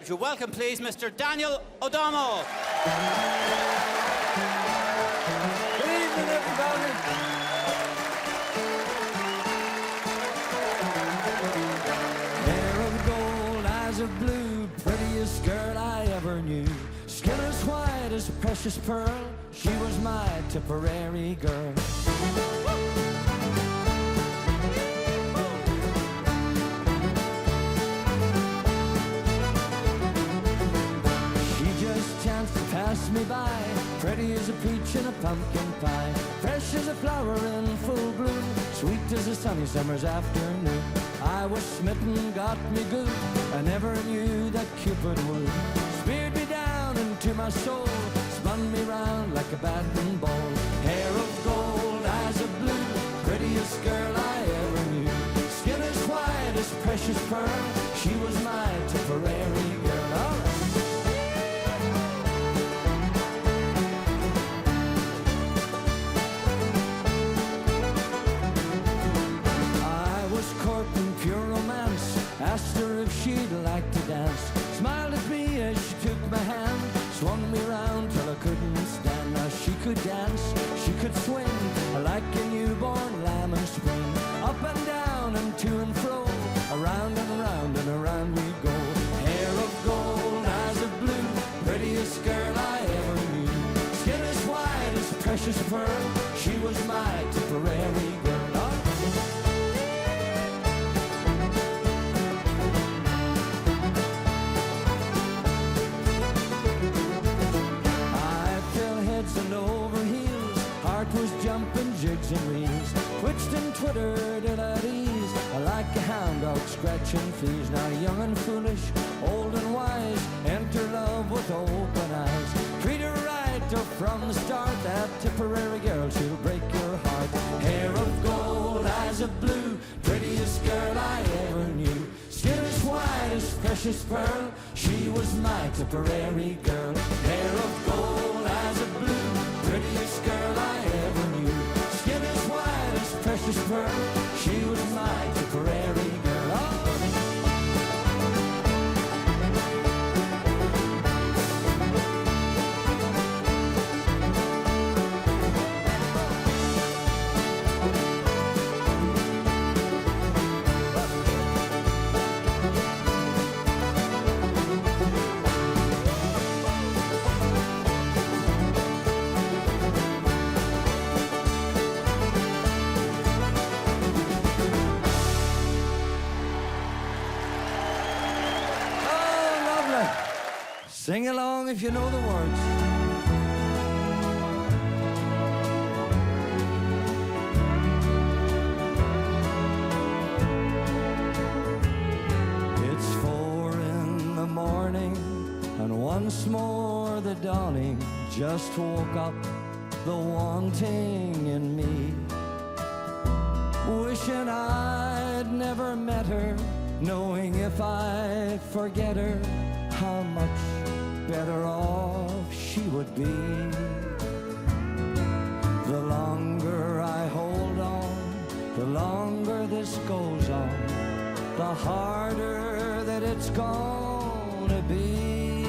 Would you welcome, please, Mr. Daniel O'Donnell. Good evening, everybody. Hair of gold, eyes of blue, prettiest girl I ever knew. Skin as white as a precious pearl, she was my Tipperary girl. Chance to pass me by, pretty as a peach in a pumpkin pie, fresh as a flower in full bloom, sweet as a sunny summer's afternoon. I was smitten, got me good, I never knew that Cupid would. Speared me down into my soul, spun me round like a batting ball. Hair of gold, eyes of blue, prettiest girl I ever knew. Skin as white as precious pearl, she was my Tipperary girl. All right. Courting pure romance, asked her if she'd like to dance. Smiled at me as she took my hand, swung me round till I couldn't stand. Now she could dance, she could swing, like a newborn lamb in spring. Up and down and to and fro, around and around and around we go. Hair of gold, eyes of blue, prettiest girl I ever knew. Skin as white as precious pearl, she was my Tipperary girl. And over heels, heart was jumping jigs and reels, twitched and twittered at ease, like a hound dog scratching fleas. Now young and foolish, old and wise, enter love with open eyes. Treat her right or from the start, that Tipperary girl, she'll break your heart. Hair of gold, eyes of blue, prettiest girl I ever knew. Skin as white as precious pearl, she was my Tipperary girl. Hair of gold, eyes of blue, prettiest girl I ever knew. Skin as white as precious pearl, she was my Tipperary girl. Oh. Sing along if you know the words. It's 4 in the morning, and once more the dawning just woke up the wanting in me. Wishing I'd never met her, knowing if I forget her, how much better off she would be. The longer I hold on, the longer this goes on, the harder that it's gonna be.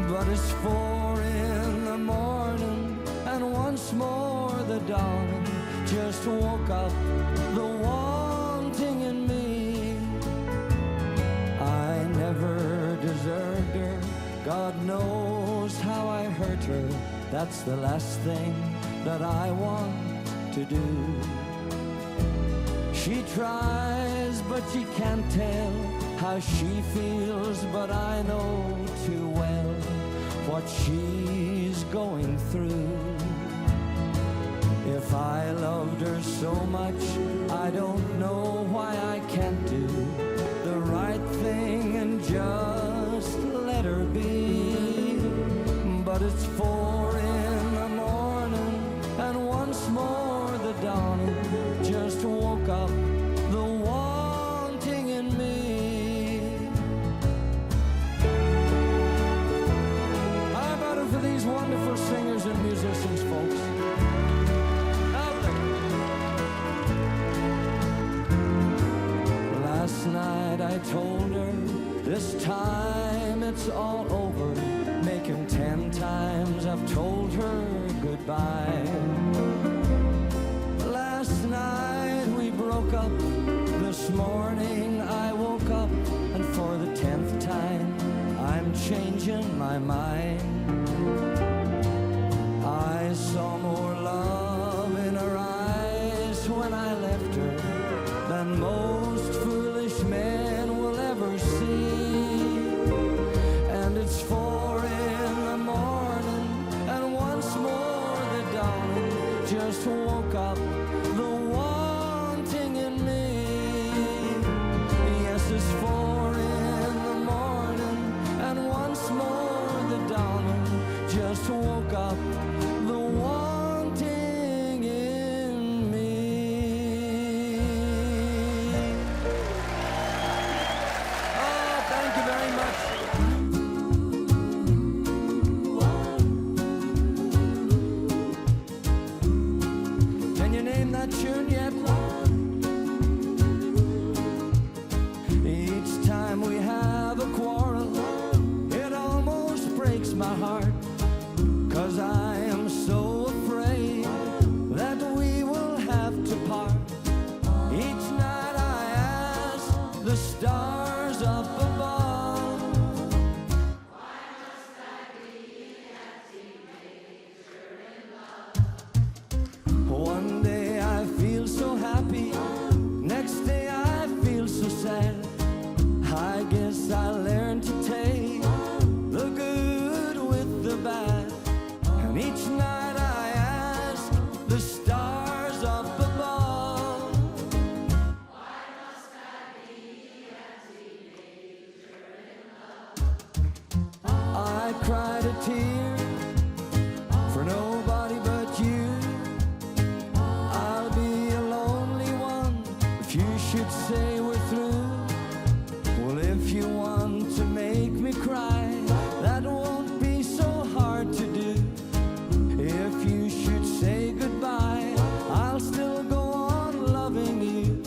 But it's 4 in the morning, and once more the dawn just woke up the wanting in me. I never deserved her, God knows how I hurt her. That's the last thing that I want to do. She tries, but she can't tell how she feels, but I know too well what she's going through. If I loved her so much, I don't know why I can't do the right thing and just let her be. But it's 4 in the morning, and once more the dawning just woke up the wanting in me. How about it for these wonderful singers and musicians, folks? Last night I told her This time it's all over, making 10 times I've told her goodbye. Last night we broke up, this morning I woke up, and for the 10th time I'm changing my mind. I saw more love in her eyes when I left her than most foolish men will ever see. And it's 4 in the morning, and once more the dawning just woke up the wanting in me. Yes, it's 4 in the morning, and once more the dawning just woke up the wanting in me. Oh, thank you very much. Can you name that tune yet? Each time we have a quarrel, it almost breaks my heart, 'cause I am so afraid that we will have to part. Each night I ask the stars up above, why must I be a teenager in love? One day I feel so happy, next day I feel so sad. I guess I learned to take the good with the bad. And each night I ask the stars up above, why must I be a teenager in love? I cried a tear for nobody but you. I'll be a lonely one if you should say we're through. Well, if you want to make me cry, that won't be so hard to do. If you should say goodbye, I'll still go on loving you.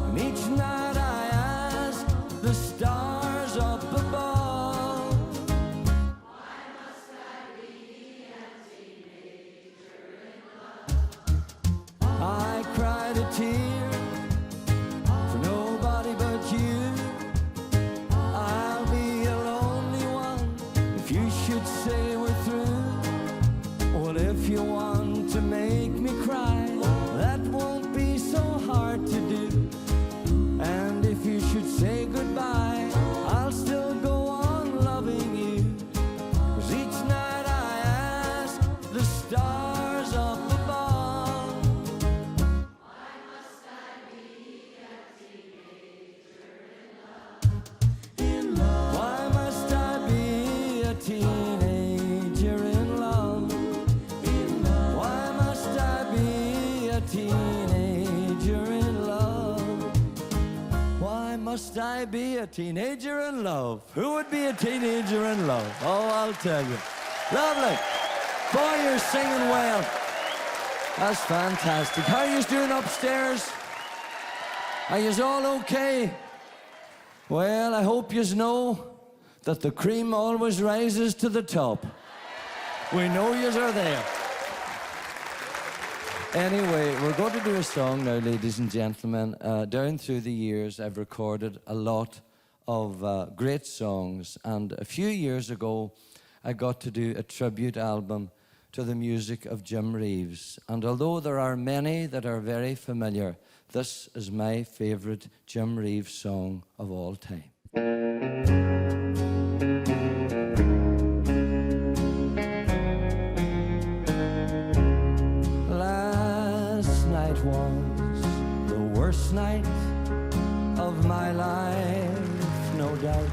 And each night I ask the stars up above, why must I be a teenager in love? I cried a tear for nobody but you. I'll be a lonely one if you should say we're through. Well, if you want to make me cry, that won't be so hard to do. And if you should say goodbye, I'll still go on loving you. 'Cause each night I ask the stars up above, why must I be a teenager in love? Why must I be a teenager in love? Why must I be a teenager in love? Why must I be a teenager in love? Who would be a teenager in love? Oh, I'll tell you. Lovely. Boy, you're singing well. That's fantastic. How are you doing upstairs? Are you all okay? Well, I hope you know that the cream always rises to the top. We know yous are there. Anyway, we're going to do a song now, ladies and gentlemen. Down through the years, I've recorded a lot of great songs, and a few years ago, I got to do a tribute album to the music of Jim Reeves. And although there are many that are very familiar, this is my favorite Jim Reeves song of all time. Last night was the worst night of my life, no doubt.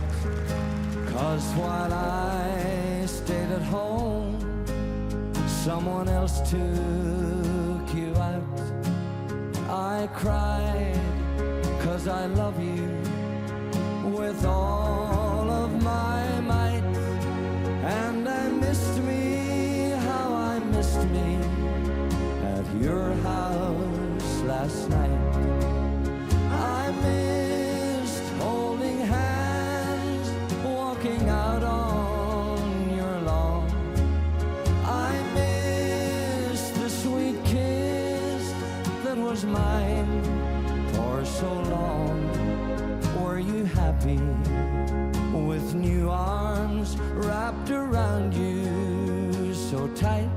'Cause while I stayed at home, someone else took you out. I cried 'cause I love you with all of my might. And I missed me, how I missed me at your house last night. I missed holding hands happy with new arms wrapped around you so tight?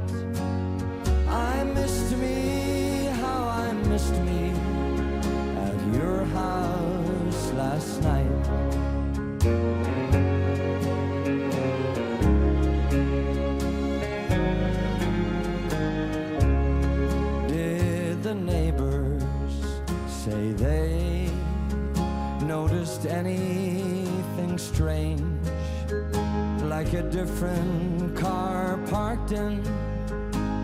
I missed me, how I missed me at your house last night. Did the neighbors say they noticed anything strange, like a different car parked in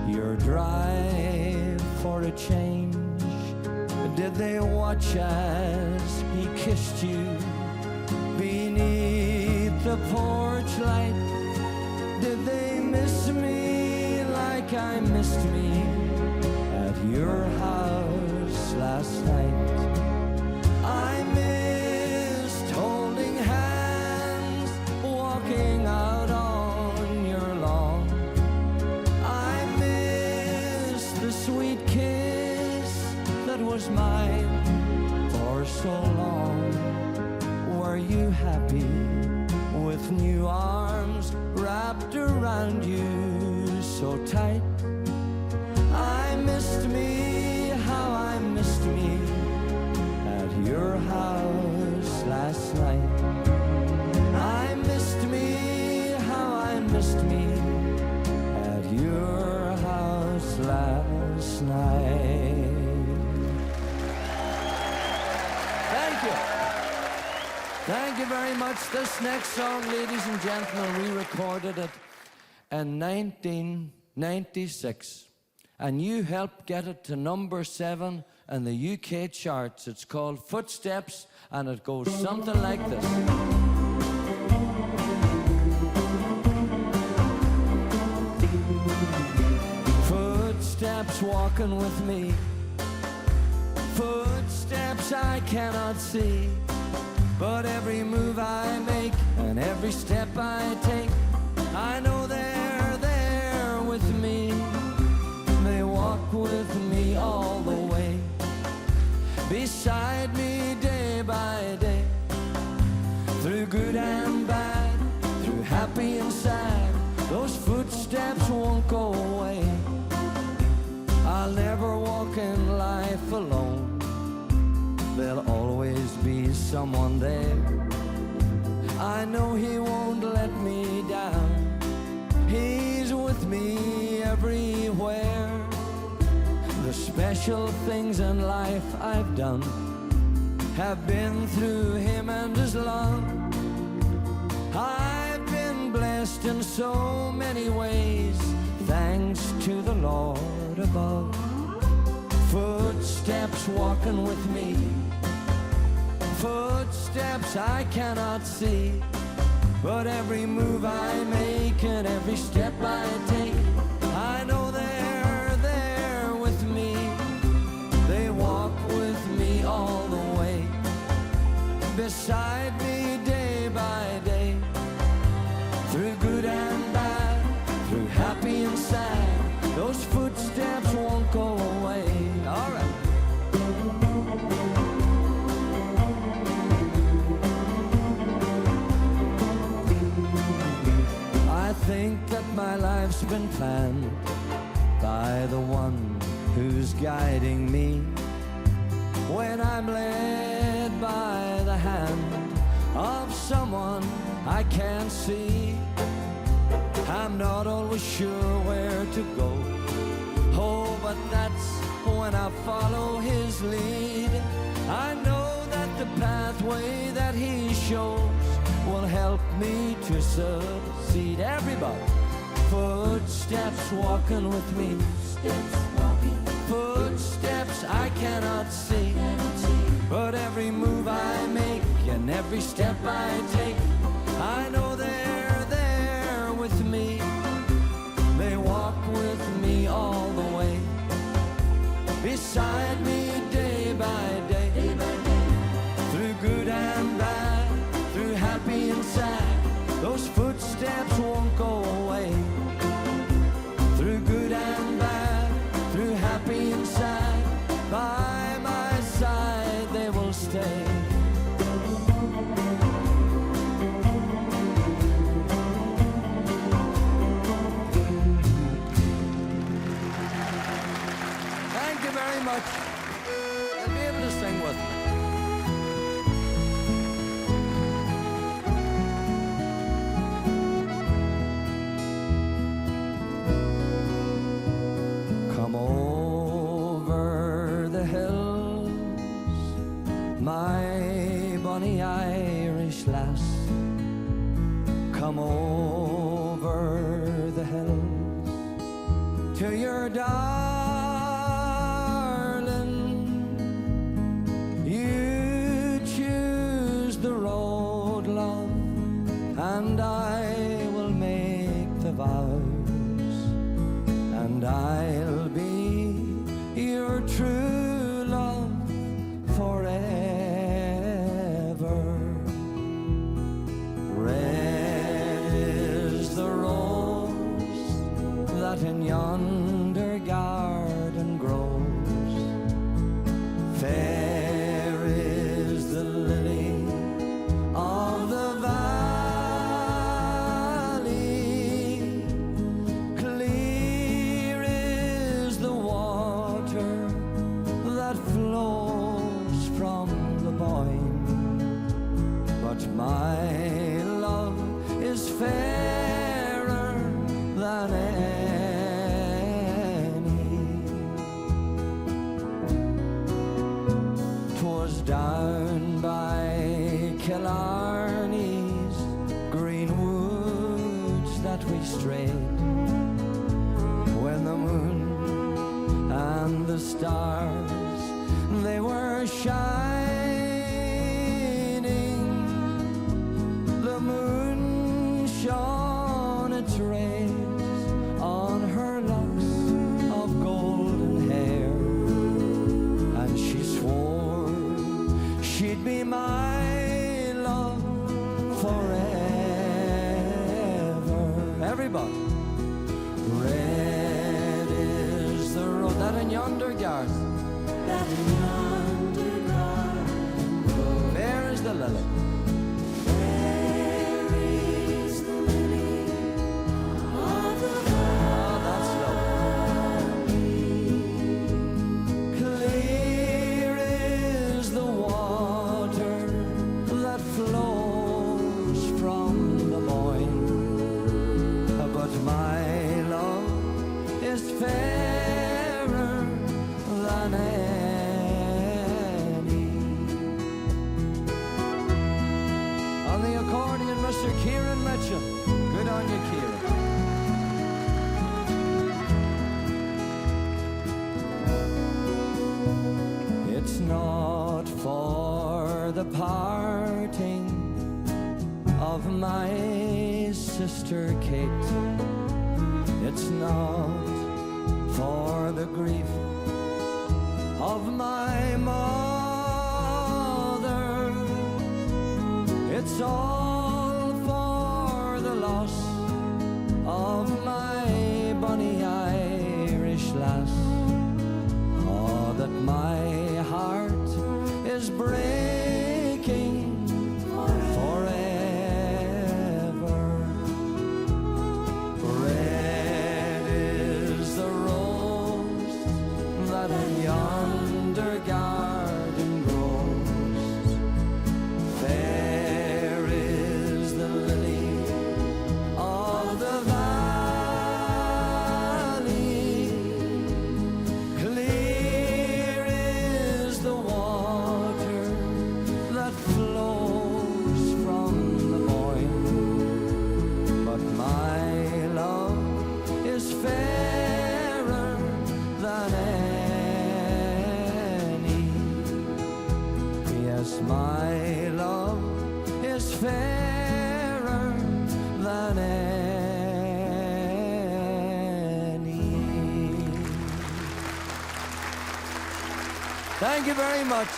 your drive for a change? Did they watch as he kissed you beneath the porch light? Did they miss me like I missed me at your house last night? I missed holding hands, walking out on your lawn. I missed the sweet kiss that was mine for so long. Were you happy with new arms wrapped around you so tight? I missed me, how I missed me at your house last night. I missed me, how I missed me at your house last night. Thank you. Thank you very much. This next song, ladies and gentlemen, we recorded it in 1996. And you helped get it to number 7 in the UK charts. It's called Footsteps, and it goes something like this. Footsteps walking with me, footsteps I cannot see, but every move I make and every step I take, I know they're there with me. They walk with me all the way, beside me day by day, through good and bad, through happy and sad. Those footsteps won't go away. I'll never walk in life alone. There'll always be someone there. I know he won't let me down. He's with me everywhere. The special things in life I've done have been through him and his love. I've been blessed in so many ways, thanks to the Lord above. Footsteps walking with me, footsteps I cannot see, but every move I make and every step I take, I know they're there with me. They walk with me all the way, beside me day by day, through good and bad, through happy and sad. Those footsteps won't go away. All right. I think that my life's been planned by the one who's guiding me. When I'm led by the hand of someone I can't see, I'm not always sure where to go. Oh, but that's when I follow his lead. I know that the pathway that he shows will help me to succeed. Everybody, footsteps walking with me, footsteps I cannot see, but every move I make and every step I take, I know they're there with me. They walk with me all the way, beside me day by day, through good and bad, through happy and sad. Those footsteps won't go away. Through good and bad, through happy and sad, by my side they will stay. come over the hills to your darling. You choose the road, love, and I will make the vows, and I'll be your true love forever. Red is the rose that in yonder garden grows. Fair is the lily of the valley. Clear is the water that flows from the Boyne. But my love is fairer than any. 'Twas down by Killarney's green woods that we strayed, when the moon and the stars, they were shining. The moon shone its rays on her locks of golden hair, and she swore she'd be my love forever. Everybody. Red is the road that in yonder garden, That in yonder garden fair is the lily. there is the lily of the Oh, that's lovely. Clear is the water that flows from the Boyne, but my love is fairer than any. On the accordion, Mr. Kieran Mitchell. Good on you, Kieran. It's not for the parting of my sister Kate. It's not for the grief of my mother. It's all for the loss of my bonny Irish lass. Oh, that my heart is breaking forever. Red is the rose that in yonder garden grows. Fair is the lily of the valley. Clear is the water that flows from the Boyne. But my love is fairer than any. Yes, my love is fairer than any. Thank you very much.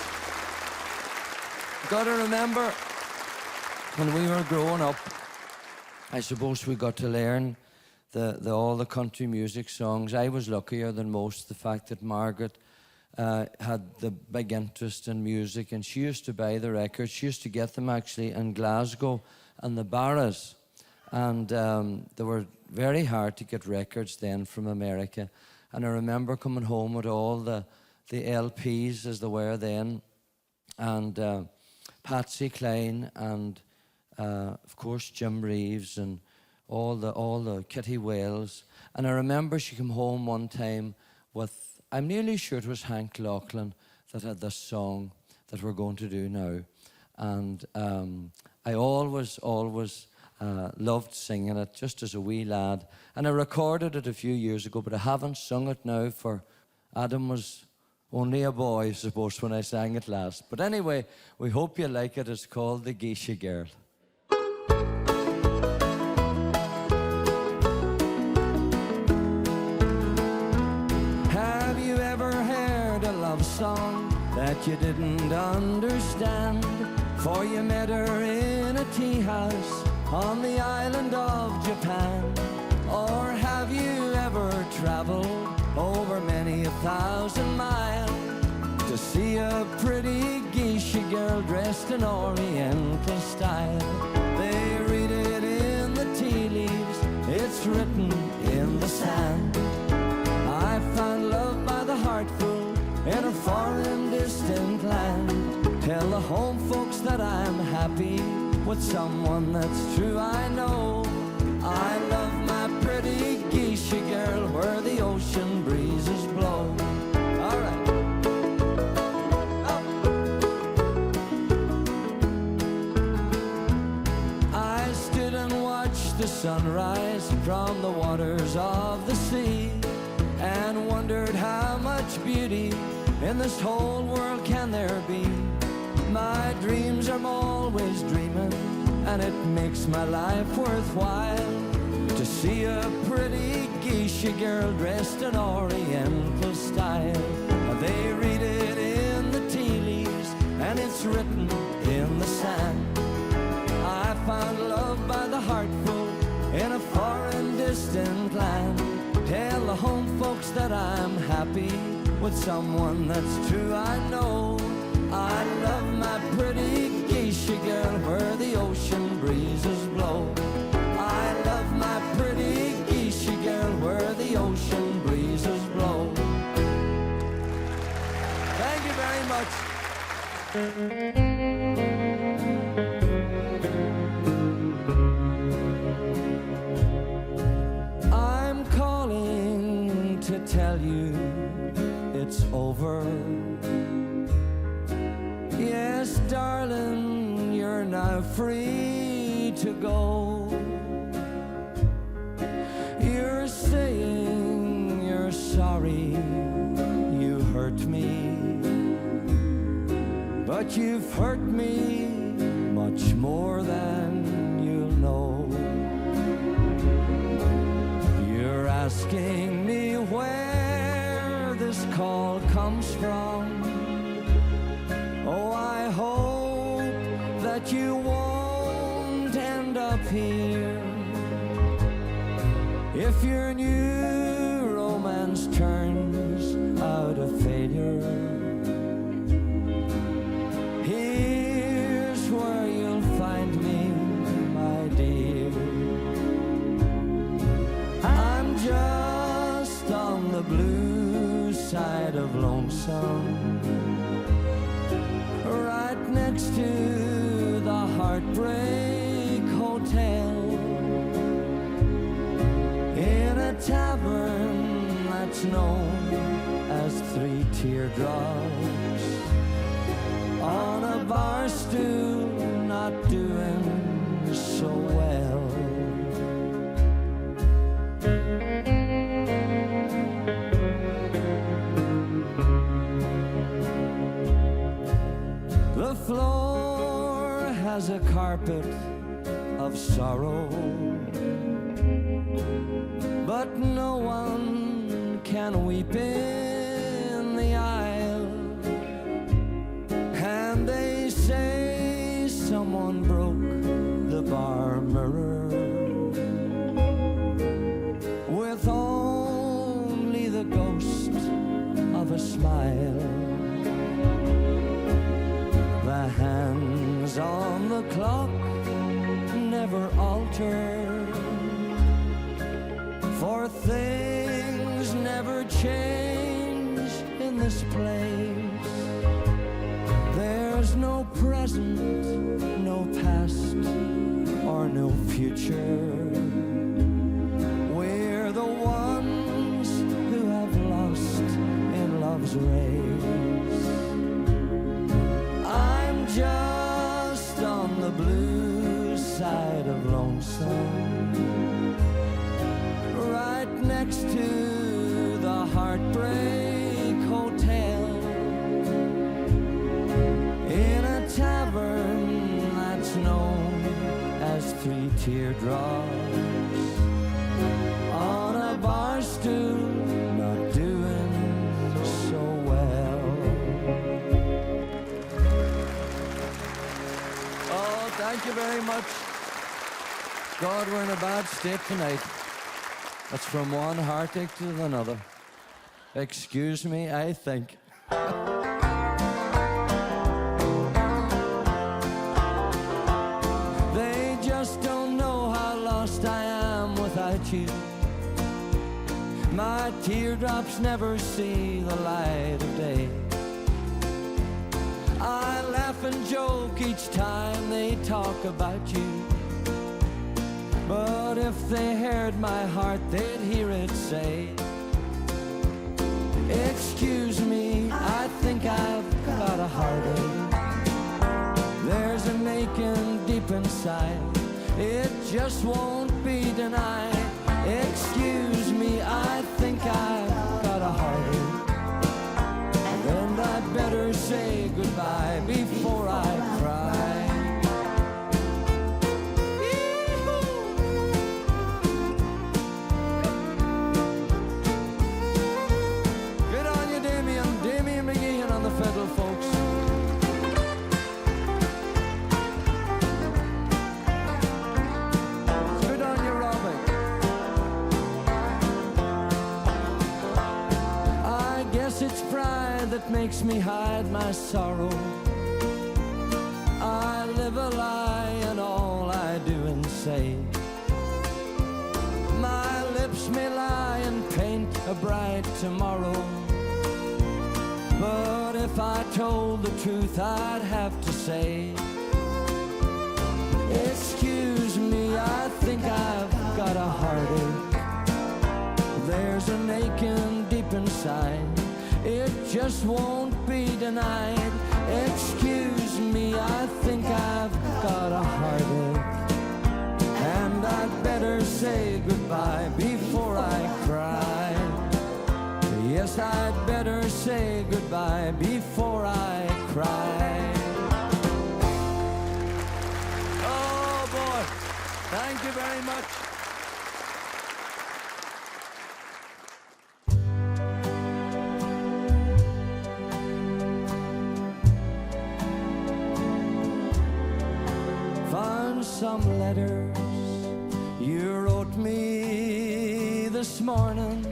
Got to remember, when we were growing up, I suppose we got to learn all the country music songs. I was luckier than most, the fact that Margaret had the big interest in music, and she used to buy the records. She used to get them actually in Glasgow and the Barras, and they were very hard to get records then from America. And I remember coming home with all the LPs as they were then, and Patsy Cline, and of course Jim Reeves, and all the Kitty Wales. And I remember she came home one time with, I'm nearly sure it was Hank Laughlin that had this song that we're going to do now. And I always loved singing it just as a wee lad. And I recorded it a few years ago, but I haven't sung it now for Adam was only a boy, I suppose, when I sang it last. But anyway, we hope you like it. It's called The Geisha Girl. Have you ever heard a love song that you didn't understand? For you met her in a tea house on the island of Japan. Or have you ever traveled over many 1,000 miles to see a pretty geisha girl dressed in oriental style? They read it in the tea leaves, it's written in the sand. I found love by the heartful in a foreign distant land. Tell the home folks that I'm happy with someone that's true, I know. I love my pretty geisha girl where the ocean breezes blow. All right. I stood and watched the sunrise from the waters of the sea and wondered how much beauty in this whole world can there be. My dreams are always dreaming, and it makes my life worthwhile to see a pretty geisha girl dressed in oriental style. They read it in the tea leaves, and it's written in the sand. I found love by the heartful in a foreign distant land. Tell the home folks that I'm happy with someone that's true, I know. I love my pretty geisha girl where the ocean breezes blow. I love my pretty geisha girl where the ocean breezes blow. Thank you very much. I'm calling to tell you it's over. Yes, darling, you're now free to go. You're saying you're sorry you hurt me, but you've hurt me much more than you'll know. You're asking me where this call comes from. Oh, I hope that you won't end up here. If your new romance turns out a failure, here's where you'll find me, my dear. I'm just on the blue side of Lonesome, right next to the Heartbreak Hotel, in a tavern that's known as Three Teardrops, on a bar stool not doing so well. The floor has a carpet of sorrow, but no one can weep in the aisle. And they say someone broke the bar mirror with only the ghost of a smile. The hands on the clock never alter, for things never change in this place. There's no present, no past, or no future. We're the ones who have lost in love's race. I'm just on the blue side side of Lonesome, right next to the Heartbreak Hotel, in a tavern that's known as Three Teardrops, on a bar stool, not doing so well. Oh, thank you very much. God, we're in a bad state tonight. That's from one heartache to another. Excuse me, I think. They just don't know how lost I am without you. My teardrops never see the light of day. I laugh and joke each time they talk about you, but if they heard my heart, they'd hear it say, excuse me, I think I've got a heartache. There's an aching deep inside, it just won't be denied. Excuse me, I think I've got a heartache, and I'd better say goodbye before I cry. Good on you, Damien McGeehan on the fiddle, folks. Good on you, Robert. I guess it's pride that makes me hide my sorrow. I live a lie in all I do and say. My lips may lie and paint a bright tomorrow, but if I told the truth, I'd have to say, excuse me, I think I've got a heartache. There's an aching deep inside, it just won't be denied. Excuse me, I think I've got a heartache, and I'd better say goodbye before I cry. Yes, I'd better say goodbye before I cry. Oh boy, thank you very much. Found some letters you wrote me this morning,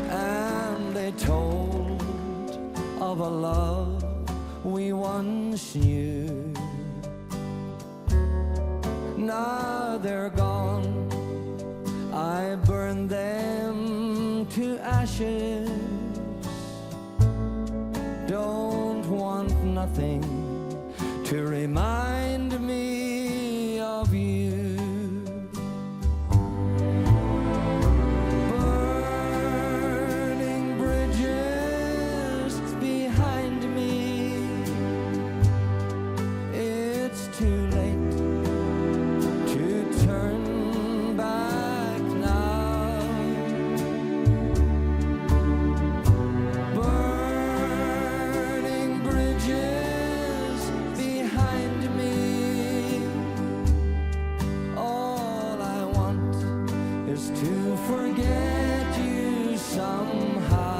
and they told of a love we once knew. Now they're gone, I burned them to ashes. Don't want nothing to remind me of you. Burning bridges behind me, it's too late to turn back now. Burning bridges behind me, all I want is to forget you somehow.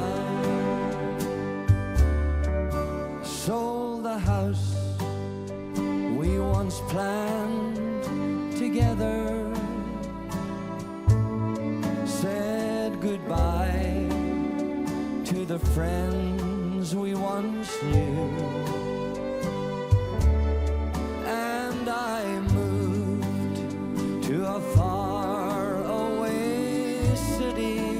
Sold the house we once planned together, said goodbye to the friends we once knew, and I moved to a far away city,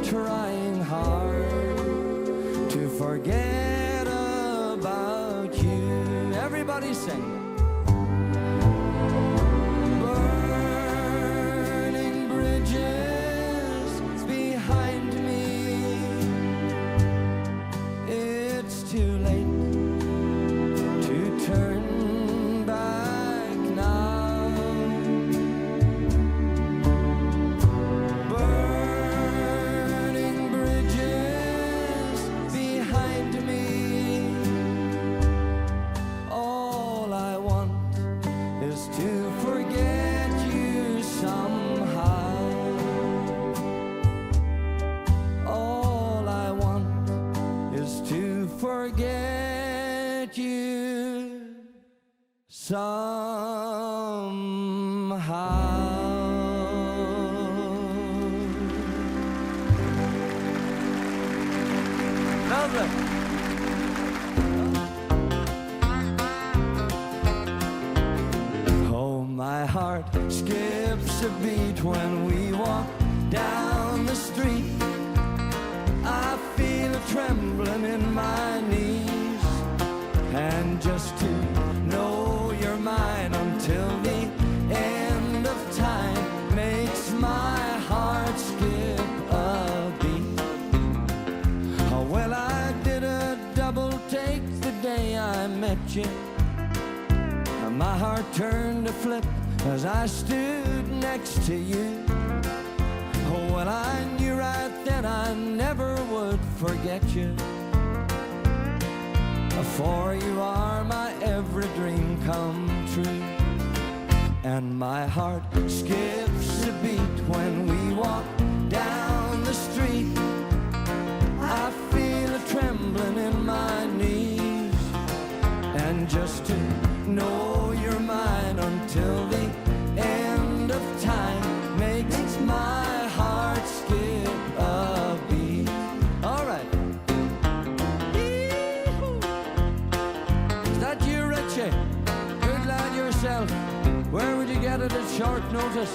trying hard to forget about you. Everybody sing. Burning bridges behind me, it's too late to Lovely. Oh, my heart skips a beat when we walk down the street. I feel a trembling in my knees, and just to know you're mine until the end of time makes my heart skip a beat. Oh, well, I did a double take the day I met you. My heart turned to flip as I stood next to you. Oh, well, I knew right then I never would forget you. For you are my every dream come true. And my heart skips a beat when we walk down the street. I feel a trembling in my knees, and just to know you're mine until the end of time makes my heart skip a beat. All right. Is that you, Richie? Good lad yourself. Where would you get it at short notice?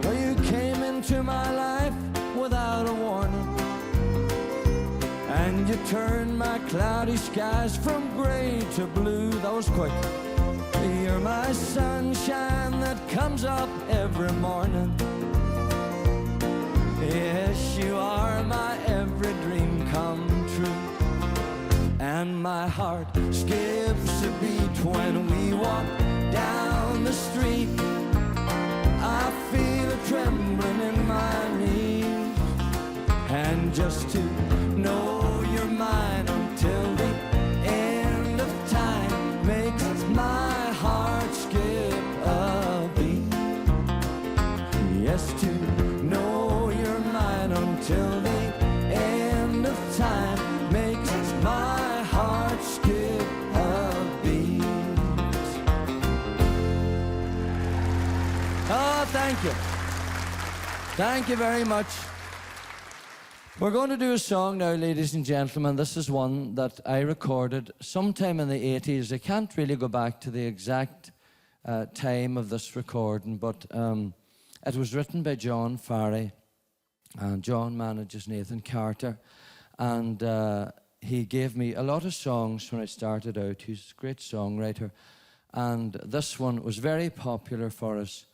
Well, you came into my life without a warning, and you turned my cloudy skies from gray to blue. That was quick. You're my sunshine that comes up every morning. Yes, you are my every dream come true. And my heart skips a beat when we walk down the street. I feel a trembling in my knees, and just to know you're mine until the end of time makes my heart skip a beat. Yes, to know you're mine until the end of time makes my heart skip a beat. Oh, thank you. Thank you very much. We're going to do a song now, ladies and gentlemen. This is one that I recorded sometime in the 80s. I can't really go back to the exact time of this recording, but it was written by John Farry, and John manages Nathan Carter, and he gave me a lot of songs when I started out. He's a great songwriter, and this one was very popular for us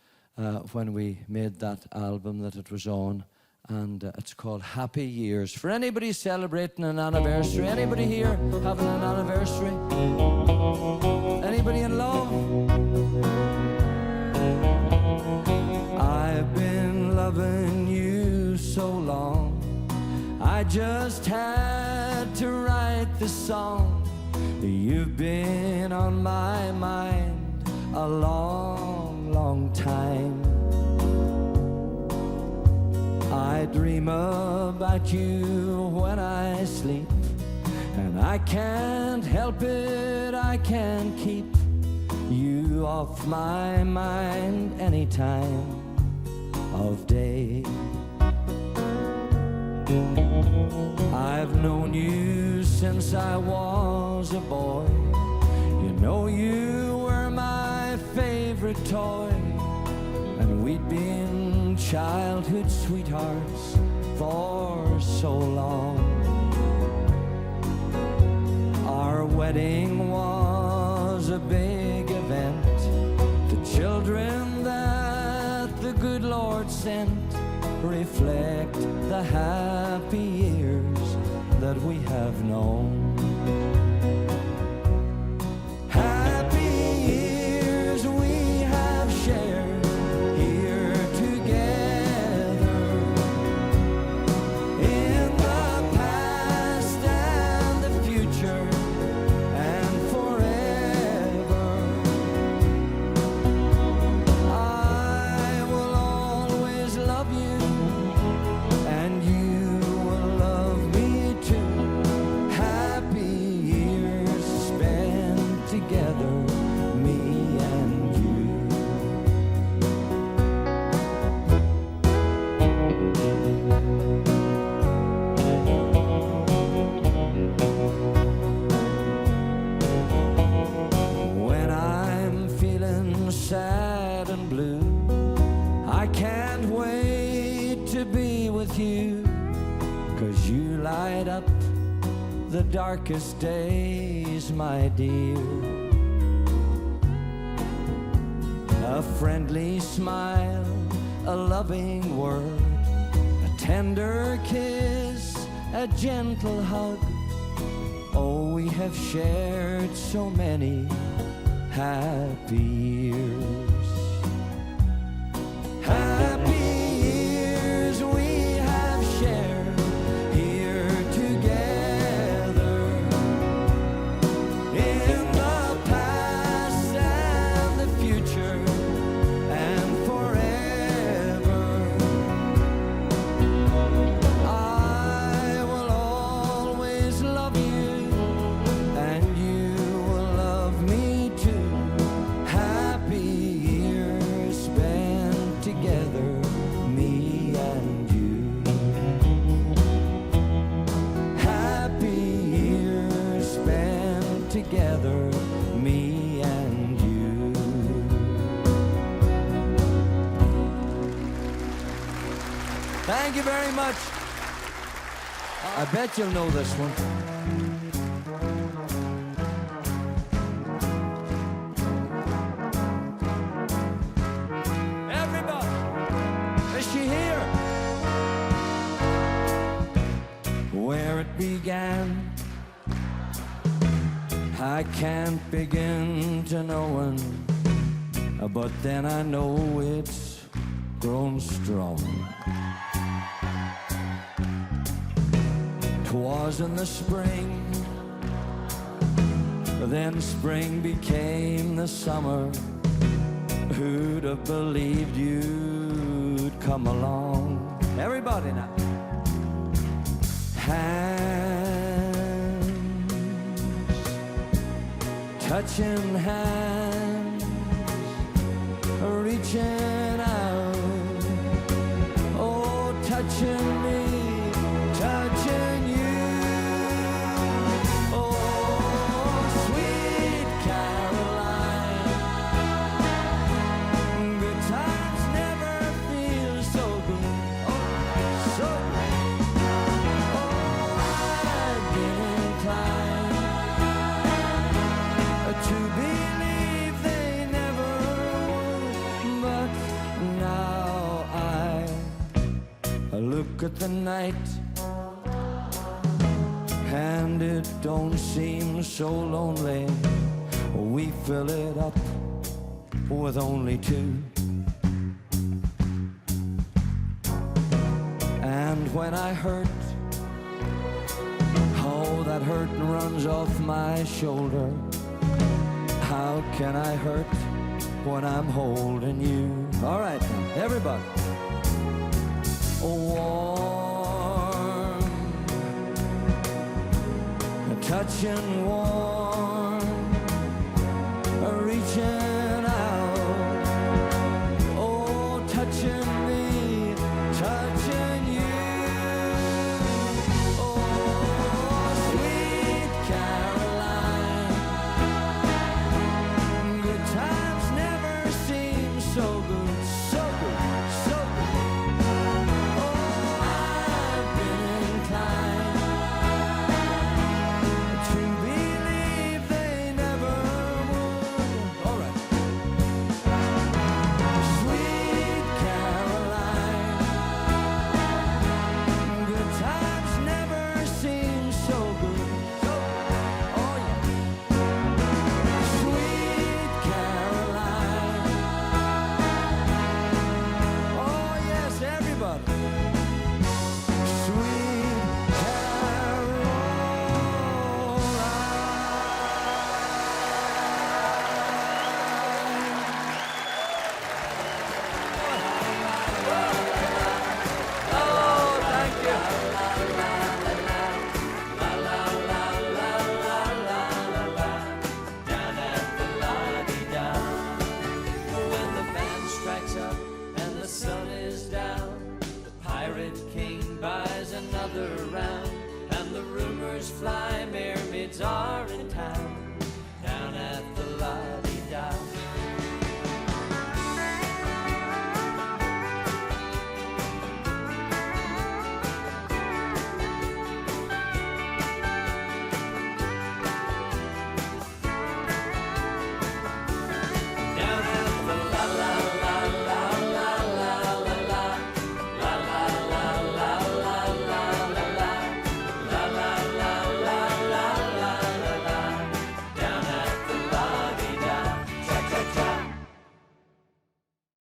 when we made that album that it was on. And it's called Happy Years. For anybody celebrating an anniversary, anybody here having an anniversary? Anybody in love? I've been loving you so long, I just had to write this song. You've been on my mind a long, long time. I dream about you when I sleep, and I can't help it, I can't keep you off my mind any time of day. I've known you since I was a boy. You know you were my favorite toy, and we'd been childhood sweethearts for so long. Our wedding was a big event. The children that the good Lord sent reflect the happy years that we have known. Happy years we have shared here together, in the past and the future and forever. I will always love you, and you will love me too. the darkest days, my dear. A friendly smile, a loving word, a tender kiss, a gentle hug. Oh, we have shared so many happy years. Happy years we have shared here together, in the past and the future and forever. I will always love you and you will love me too. Happy years spent together, me and you. Happy years spent together, me and you. Thank you very much. I bet you'll know this one. Everybody, is she here? Where it began, I can't begin to know, but then I know it's grown strong. 'Twas in the spring, then spring became the summer. Who'd have believed you'd come along? Everybody now. Hands, touching hands, reaching out. Oh, touching me, touching you. Oh, sweet Caroline, good times never feel so good. Oh, so good. Oh, I've been inclined to believe they never would, but now I look at the night and it don't seem so lonely. We fill it up with only two. And when I hurt, oh, that hurt runs off my shoulder. How can I hurt when I'm holding you? All right, now, everybody. Warm, touching warm, reaching out. Oh, touching me, touching you. Oh, sweet Caroline, good times never seem so good, so good, so good. Oh, I've been inclined to believe they never would. All right. Sweet Caroline, good times never seem so good. So good. Oh, yeah. Sweet Caroline. Oh, yes, everybody. Sweet Caroline. Oh, thank you. When the band strikes up and the sun is down, the Pirate King buys another round, and the rumors fly mermaids are in town.